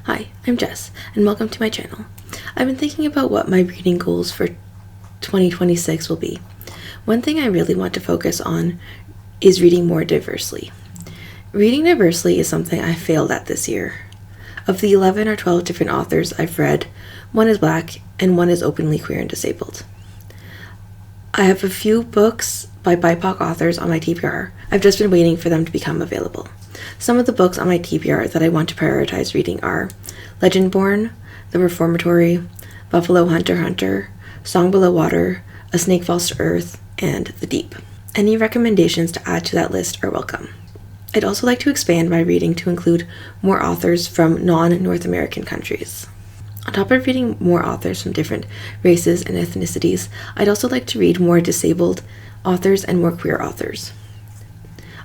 Hi, I'm Jess, and welcome to my channel. I've been thinking about what my reading goals for 2026 will be. One thing I really want to focus on is reading more diversely. Reading diversely is something I failed at this year. Of the 11 or 12 different authors I've read, one is Black and one is openly queer and disabled. I have a few books by BIPOC authors on my TBR. I've just been waiting for them to become available. Some of the books on my TBR that I want to prioritize reading are Legendborn, The Reformatory, Buffalo Hunter Hunter, Song Below Water, A Snake Falls to Earth, and The Deep. Any recommendations to add to that list are welcome. I'd also like to expand my reading to include more authors from non-North American countries. On top of reading more authors from different races and ethnicities, I'd also like to read more disabled authors and more queer authors.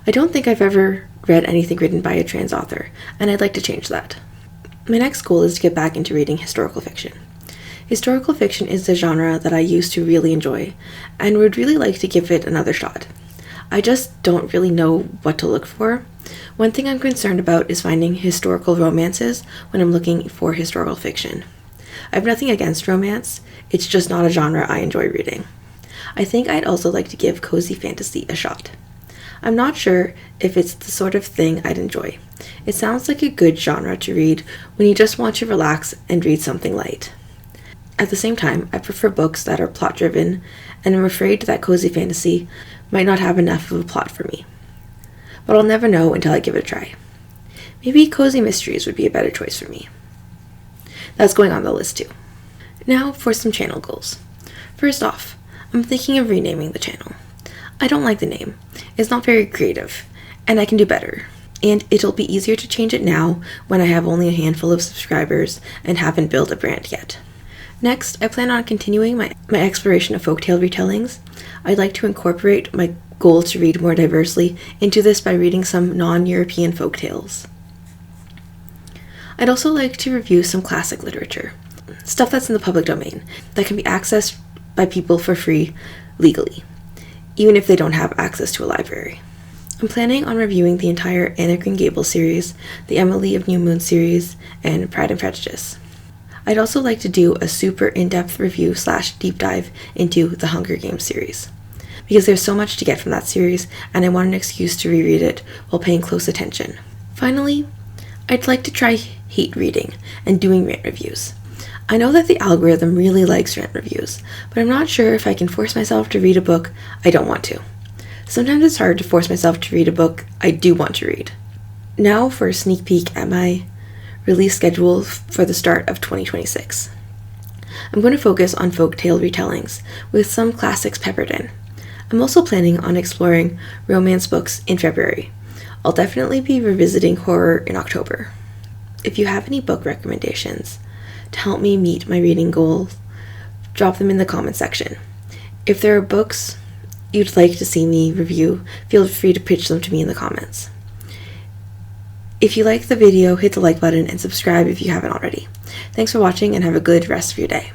I don't think I've ever read anything written by a trans author, and I'd like to change that. My next goal is to get back into reading historical fiction. Historical fiction is the genre that I used to really enjoy, and would really like to give it another shot. I just don't really know what to look for. One thing I'm concerned about is finding historical romances when I'm looking for historical fiction. I have nothing against romance, it's just not a genre I enjoy reading. I think I'd also like to give cozy fantasy a shot. I'm not sure if it's the sort of thing I'd enjoy. It sounds like a good genre to read when you just want to relax and read something light. At the same time, I prefer books that are plot-driven, and I'm afraid that cozy fantasy might not have enough of a plot for me. But I'll never know until I give it a try. Maybe cozy mysteries would be a better choice for me. That's going on the list too. Now for some channel goals. First off, I'm thinking of renaming the channel. I don't like the name. It's not very creative, and I can do better. And it'll be easier to change it now when I have only a handful of subscribers and haven't built a brand yet. Next, I plan on continuing my exploration of folktale retellings. I'd like to incorporate my goal to read more diversely into this by reading some non-European folktales. I'd also like to review some classic literature, stuff that's in the public domain, that can be accessed by people for free legally, even if they don't have access to a library. I'm planning on reviewing the entire Anne of Green Gables series, the Emily of New Moon series, and Pride and Prejudice. I'd also like to do a super in-depth review / deep dive into the Hunger Games series, because there's so much to get from that series, and I want an excuse to reread it while paying close attention. Finally, I'd like to try hate reading and doing rant reviews. I know that the algorithm really likes rant reviews, but I'm not sure if I can force myself to read a book I don't want to. Sometimes it's hard to force myself to read a book I do want to read. Now for a sneak peek at my release schedule for the start of 2026. I'm going to focus on folktale retellings, with some classics peppered in. I'm also planning on exploring romance books in February. I'll definitely be revisiting horror in October. If you have any book recommendations to help me meet my reading goals, drop them in the comment section. If there are books you'd like to see me review, feel free to pitch them to me in the comments. If you like the video, hit the like button and subscribe if you haven't already. Thanks for watching and have a good rest of your day.